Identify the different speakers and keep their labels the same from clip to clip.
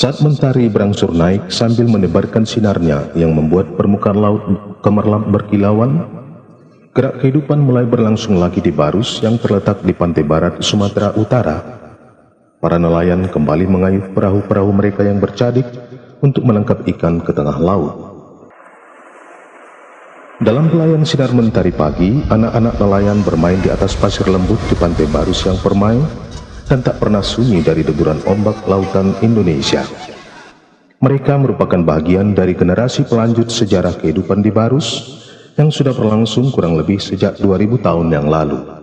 Speaker 1: Saat mentari berangsur naik sambil menebarkan sinarnya yang membuat permukaan laut gemerlap berkilauan, gerak kehidupan mulai berlangsung lagi di Barus yang terletak di pantai barat Sumatera Utara. Para nelayan kembali mengayuh perahu-perahu mereka yang bercadik untuk menangkap ikan ke tengah laut. Dalam pelayan sinar mentari pagi, anak-anak nelayan bermain di atas pasir lembut di pantai Barus yang permai dan tak pernah sunyi dari deburan ombak lautan Indonesia. Mereka merupakan bagian dari generasi pelanjut sejarah kehidupan di Barus yang sudah berlangsung kurang lebih sejak 2000 tahun yang lalu.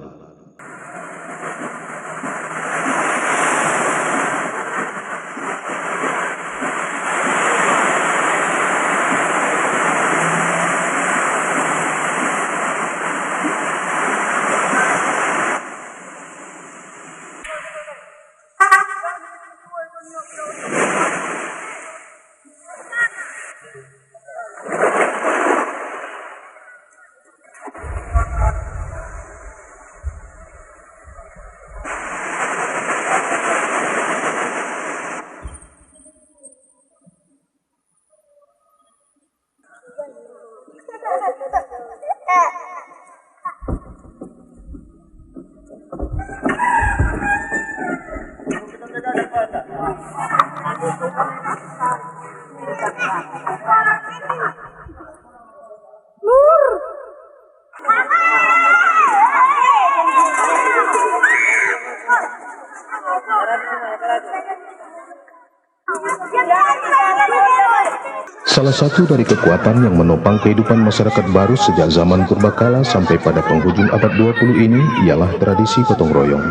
Speaker 1: Salah satu dari kekuatan yang menopang kehidupan masyarakat Barus sejak zaman purbakala sampai pada penghujung abad 20 ini ialah tradisi gotong royong.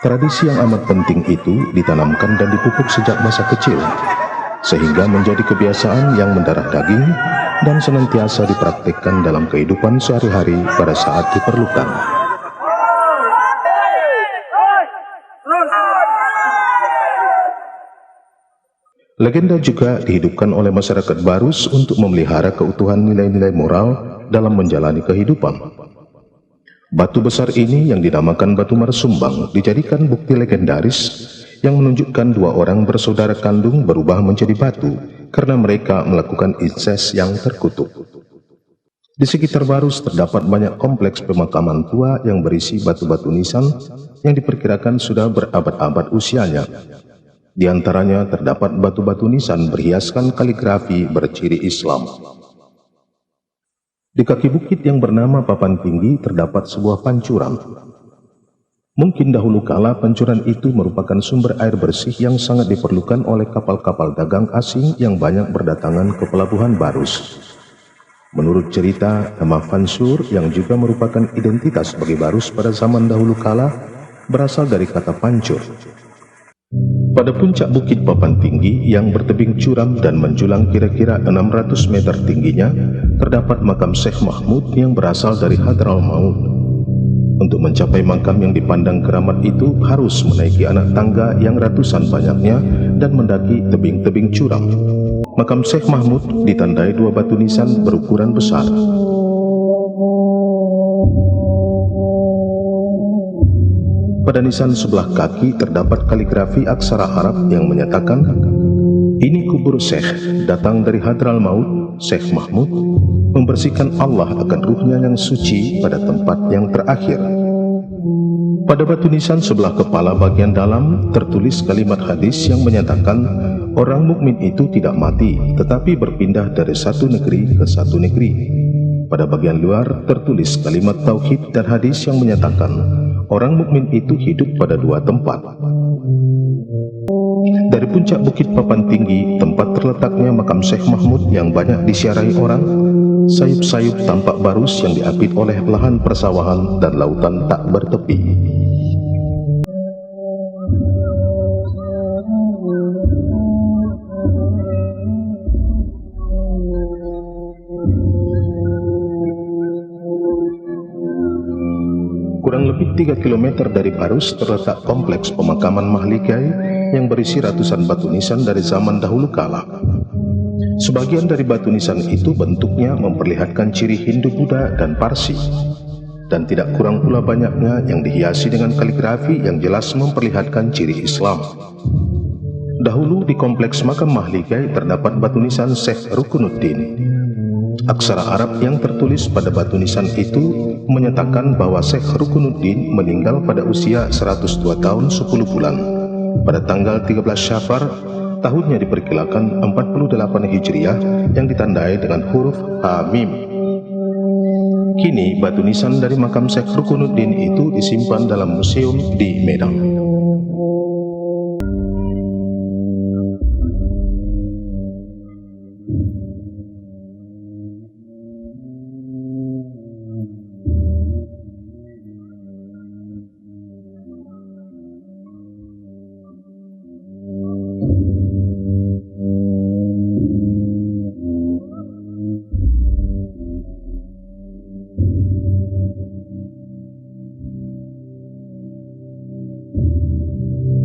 Speaker 1: Tradisi yang amat penting itu ditanamkan dan dipupuk sejak masa kecil, sehingga menjadi kebiasaan yang mendarah daging dan senantiasa dipraktikkan dalam kehidupan sehari-hari pada saat diperlukan. Legenda juga dihidupkan oleh masyarakat Barus untuk memelihara keutuhan nilai-nilai moral dalam menjalani kehidupan. Batu besar ini yang dinamakan Batu Marsumbang dijadikan bukti legendaris yang menunjukkan dua orang bersaudara kandung berubah menjadi batu karena mereka melakukan inses yang terkutuk. Di sekitar Barus terdapat banyak kompleks pemakaman tua yang berisi batu-batu nisan yang diperkirakan sudah berabad-abad usianya. Di antaranya terdapat batu-batu nisan berhiaskan kaligrafi berciri Islam. Di kaki bukit yang bernama Papan Tinggi terdapat sebuah pancuran. Mungkin dahulu kala pancuran itu merupakan sumber air bersih yang sangat diperlukan oleh kapal-kapal dagang asing yang banyak berdatangan ke pelabuhan Barus. Menurut cerita, nama Fansur yang juga merupakan identitas bagi Barus pada zaman dahulu kala berasal dari kata pancur. Pada puncak bukit Papan Tinggi yang bertebing curam dan menjulang kira-kira 600 meter tingginya, terdapat makam Syekh Mahmud yang berasal dari Hadral Maut. Untuk mencapai makam yang dipandang keramat itu harus menaiki anak tangga yang ratusan banyaknya dan mendaki tebing-tebing curam. Makam Syekh Mahmud ditandai dua batu nisan berukuran besar. Pada nisan sebelah kaki terdapat kaligrafi aksara Arab yang menyatakan, "Ini kubur Syekh, datang dari Hadral Maut, Syekh Mahmud, membersihkan Allah akan ruhnya yang suci pada tempat yang terakhir." Pada batu nisan sebelah kepala bagian dalam tertulis kalimat hadis yang menyatakan orang mukmin itu tidak mati, tetapi berpindah dari satu negeri ke satu negeri. Pada bagian luar tertulis kalimat tauhid dan hadis yang menyatakan orang mukmin itu hidup pada dua tempat. Dari puncak bukit Papan Tinggi, tempat terletaknya makam Syekh Mahmud yang banyak disiarai orang, sayup-sayup tampak Barus yang diapit oleh lahan persawahan dan lautan tak bertepi. Kurang lebih 3 km dari Barus terletak kompleks pemakaman Mahligai yang berisi ratusan batu nisan dari zaman dahulu kala. Sebagian dari batu nisan itu bentuknya memperlihatkan ciri Hindu, Buddha, dan Parsi. Dan tidak kurang pula banyaknya yang dihiasi dengan kaligrafi yang jelas memperlihatkan ciri Islam. Dahulu di kompleks makam Mahligai terdapat batu nisan Syekh Rukunuddin. Aksara Arab yang tertulis pada batu nisan itu menyatakan bahwa Syekh Rukunuddin meninggal pada usia 102 tahun 10 bulan pada tanggal 13 Syafar, tahunnya diperkirakan 48 Hijriah yang ditandai dengan huruf H-Mim. Kini batu nisan dari makam Syekh Rukunuddin itu disimpan dalam museum di Medan.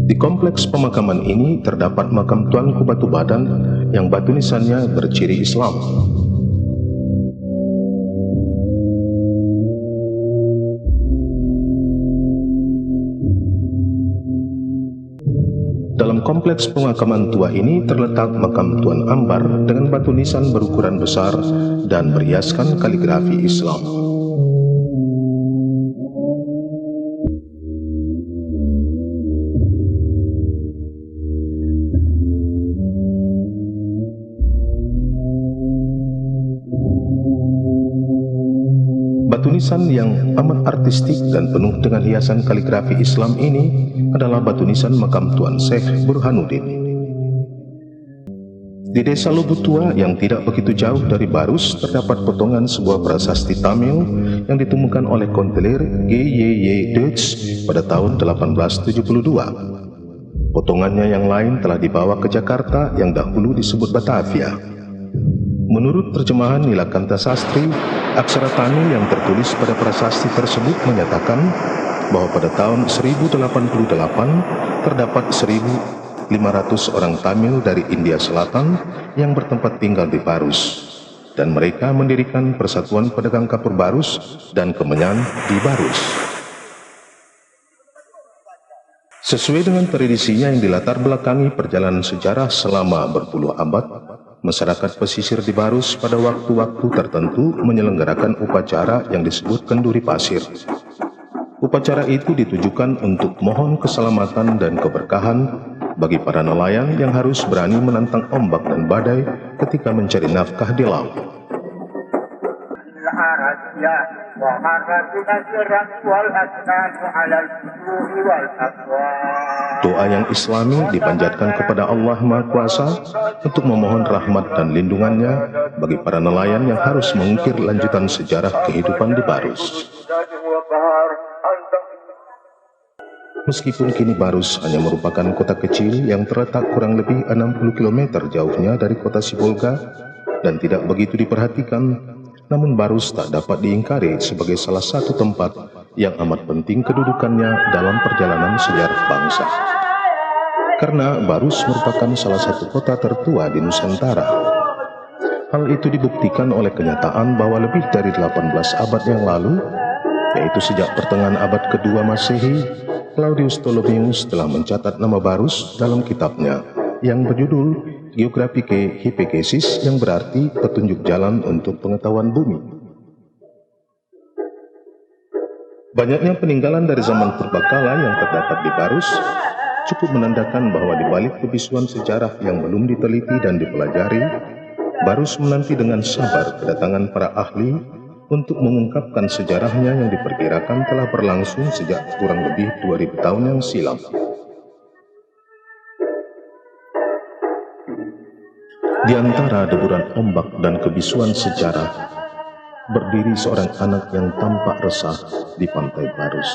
Speaker 1: Di kompleks pemakaman ini terdapat makam Tuanku Batu Badan yang batu nisannya berciri Islam. Dalam kompleks pemakaman tua ini terletak makam Tuan Ambar dengan batu nisan berukuran besar dan berhiaskan kaligrafi Islam. Batu nisan yang amat artistik dan penuh dengan hiasan kaligrafi Islam ini adalah batu nisan makam Tuan Syekh Burhanuddin. Di desa Lubutua yang tidak begitu jauh dari Barus terdapat potongan sebuah prasasti Tamil yang ditemukan oleh konteler G.Y.Y. Deutsch pada tahun 1872. Potongannya yang lain telah dibawa ke Jakarta yang dahulu disebut Batavia. Menurut terjemahan Nilakanta Sastri, aksara Tamil yang tertulis pada prasasti tersebut menyatakan bahwa pada tahun 1088 terdapat 1.500 orang Tamil dari India Selatan yang bertempat tinggal di Barus, dan mereka mendirikan Persatuan Pedagang Kapur Barus dan Kemenyan di Barus. Sesuai dengan tradisinya yang dilatar belakangi perjalanan sejarah selama berpuluh abad, masyarakat pesisir di Barus pada waktu-waktu tertentu menyelenggarakan upacara yang disebut kenduri pasir. Upacara itu ditujukan untuk mohon keselamatan dan keberkahan bagi para nelayan yang harus berani menantang ombak dan badai ketika mencari nafkah di laut. Doa yang islami dipanjatkan kepada Allah Maha Kuasa untuk memohon rahmat dan lindungannya bagi para nelayan yang harus mengukir lanjutan sejarah kehidupan di Barus. Meskipun kini Barus hanya merupakan kota kecil yang terletak kurang lebih 60 km jauhnya dari kota Sibolga dan tidak begitu diperhatikan, namun Barus tak dapat diingkari sebagai salah satu tempat yang amat penting kedudukannya dalam perjalanan sejarah bangsa. Karena Barus merupakan salah satu kota tertua di Nusantara. Hal itu dibuktikan oleh kenyataan bahwa lebih dari 18 abad yang lalu, yaitu sejak pertengahan abad kedua Masehi, Claudius Ptolemeus telah mencatat nama Barus dalam kitabnya yang berjudul Geographike Hypogeesis, yang berarti petunjuk jalan untuk pengetahuan bumi. Banyaknya peninggalan dari zaman purbakala yang terdapat di Barus cukup menandakan bahwa di balik kebisuan sejarah yang belum diteliti dan dipelajari, Barus menanti dengan sabar kedatangan para ahli untuk mengungkapkan sejarahnya yang diperkirakan telah berlangsung sejak kurang lebih 2000 tahun yang silam. Di antara deburan ombak dan kebisuan sejarah, berdiri seorang anak yang tampak resah di pantai Barus.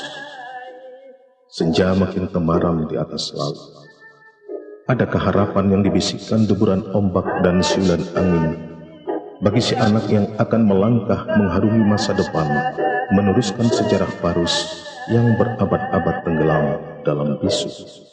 Speaker 1: Senja makin temaram di atas laut. Adakah harapan yang dibisikkan deburan ombak dan siulan angin bagi si anak yang akan melangkah mengharungi masa depan, meneruskan sejarah Barus yang berabad-abad tenggelam dalam bisu?